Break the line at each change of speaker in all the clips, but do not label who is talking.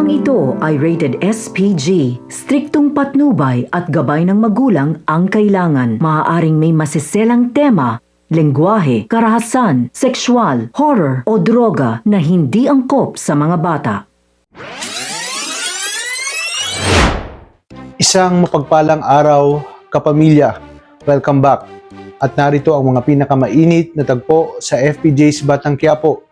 Programang ito ay rated SPG. Striktong patnubay at gabay ng magulang ang kailangan. Maaaring may masiselang tema, lengguwahe, karahasan, sexual, horror o droga na hindi angkop sa mga bata.
Isang mapagpalang araw, kapamilya. Welcome back. At narito ang mga pinakamainit na tagpo sa FPJ's Batang Quiapo.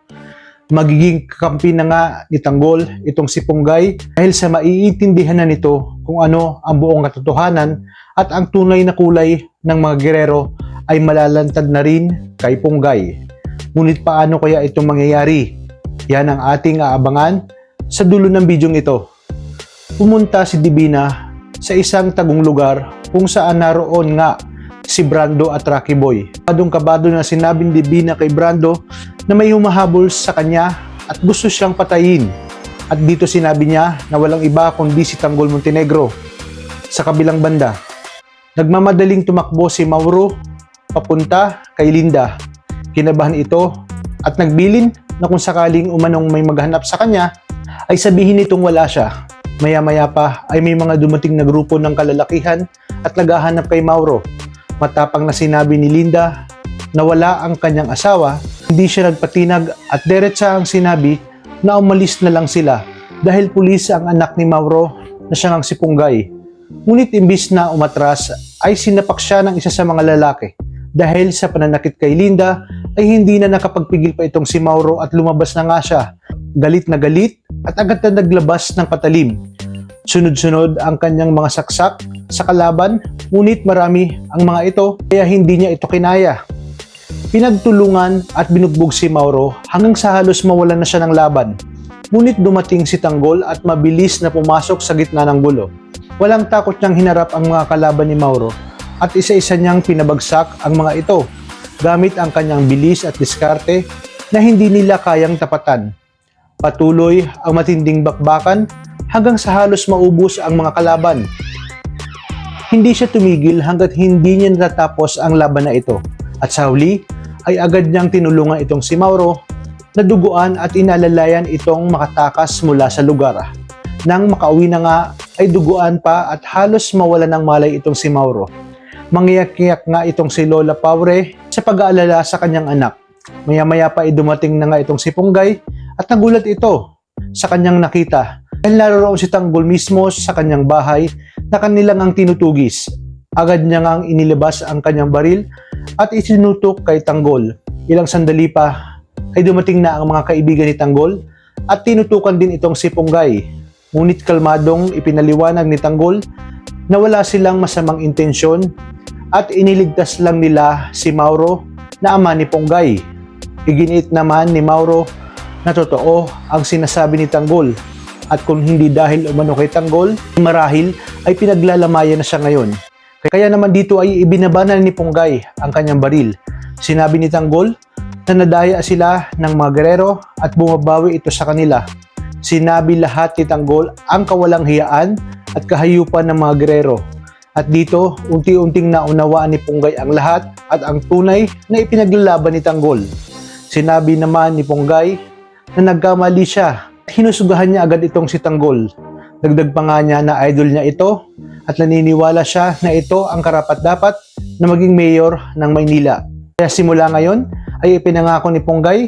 Magiging kakampi na nga ni Tanggol itong si Punggay dahil sa maiintindihan na nito kung ano ang buong katotohanan at ang tunay na kulay ng mga gerero ay malalantad na rin kay Punggay. Ngunit paano kaya itong mangyayari? Yan ang ating aabangan sa dulo ng bidyong ito. Pumunta si Divina sa isang tagong lugar kung saan naroon nga si Brando at Rocky Boy. Kabadong-kabado na sinabing Divina kay Brando na may humahabol sa kanya at gusto siyang patayin. At dito sinabi niya na walang iba kundi si Tanggol Montenegro. Sa kabilang banda, nagmamadaling tumakbo si Mauro papunta kay Linda. Kinabahan ito at nagbilin na kung sakaling umanong may maghanap sa kanya ay sabihin nitong wala siya. Maya-maya pa ay may mga dumating na grupo ng kalalakihan at naghahanap kay Mauro. Matapang na sinabi ni Linda na wala ang kanyang asawa, hindi siya nagpatinag at diretsa ang sinabi na umalis na lang sila dahil pulis ang anak ni Mauro na siyang si Punggay. Ngunit imbis na umatras ay sinapak siya ng isa sa mga lalaki. Dahil sa pananakit kay Linda ay hindi na nakapagpigil pa itong si Mauro at lumabas na nga siya. Galit na galit at agad na naglabas ng patalim. Sunod-sunod ang kanyang mga saksak sa kalaban, ngunit marami ang mga ito kaya hindi niya ito kinaya. Pinagtulungan at binugbog si Mauro hanggang sa halos mawalan na siya ng laban. Ngunit dumating si Tanggol at mabilis na pumasok sa gitna ng gulo. Walang takot niyang hinarap ang mga kalaban ni Mauro at isa-isa niyang pinabagsak ang mga ito gamit ang kanyang bilis at diskarte na hindi nila kayang tapatan. Patuloy ang matinding bakbakan hanggang sa halos maubos ang mga kalaban. Hindi siya tumigil hanggat hindi niya natatapos ang laban na ito. At sa huli ay agad niyang tinulungan itong si Mauro na duguan at inalalayan itong makatakas mula sa lugar. Nang makauwi na nga ay duguan pa at halos mawala ng malay itong si Mauro. Mangyak-ngyak nga itong si Lola Paure sa pag-aalala sa kanyang anak. Maya-maya pa ay dumating na nga itong si Punggay at nagulat ito sa kanyang nakita. Dahil naroon si Tanggol mismo sa kanyang bahay na kanilang ang tinutugis. Agad niya nga inilabas ang kanyang baril at isinutok kay Tanggol. Ilang sandali pa ay dumating na ang mga kaibigan ni Tanggol at tinutukan din itong si Punggay. Ngunit kalmadong ipinaliwanag ni Tanggol na wala silang masamang intensyon at iniligtas lang nila si Mauro na ama ni Punggay. Iginiit naman ni Mauro na totoo ang sinasabi ni Tanggol. At kung hindi dahil umano kay Tanggol, marahil ay pinaglalamayan na siya ngayon. Kaya naman dito ay ibinabanan ni Punggay ang kanyang baril. Sinabi ni Tanggol na nadaya sila ng mga gerero at bumabawi ito sa kanila. Sinabi lahat ni Tanggol ang kawalang hiyaan at kahayupan ng mga gerero. At dito, unti-unting naunawaan ni Punggay ang lahat at ang tunay na ipinaglalaban ni Tanggol. Sinabi naman ni Punggay na nagkamali siya. Hinusugahan niya agad itong si Tanggol. Dagdag pa nga niya na idol niya ito at naniniwala siya na ito ang karapat-dapat na maging mayor ng Maynila. Kaya simula ngayon ay ipinangako ni Punggay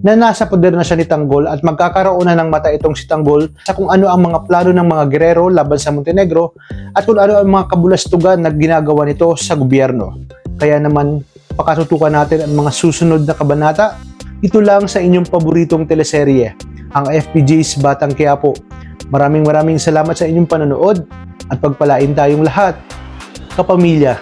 na nasa poder na siya ni Tanggol at magkakaroon na ng mata itong si Tanggol sa kung ano ang mga plano ng mga gerero laban sa Montenegro at kung ano ang mga kabulastugan na ginagawa nito sa gobyerno. Kaya naman pakatutukan natin ang mga susunod na kabanata. Ito lang sa inyong paboritong teleserye, ang FPJ's Batang Quiapo. Maraming salamat sa inyong panonood at pagpalain tayong lahat, kapamilya.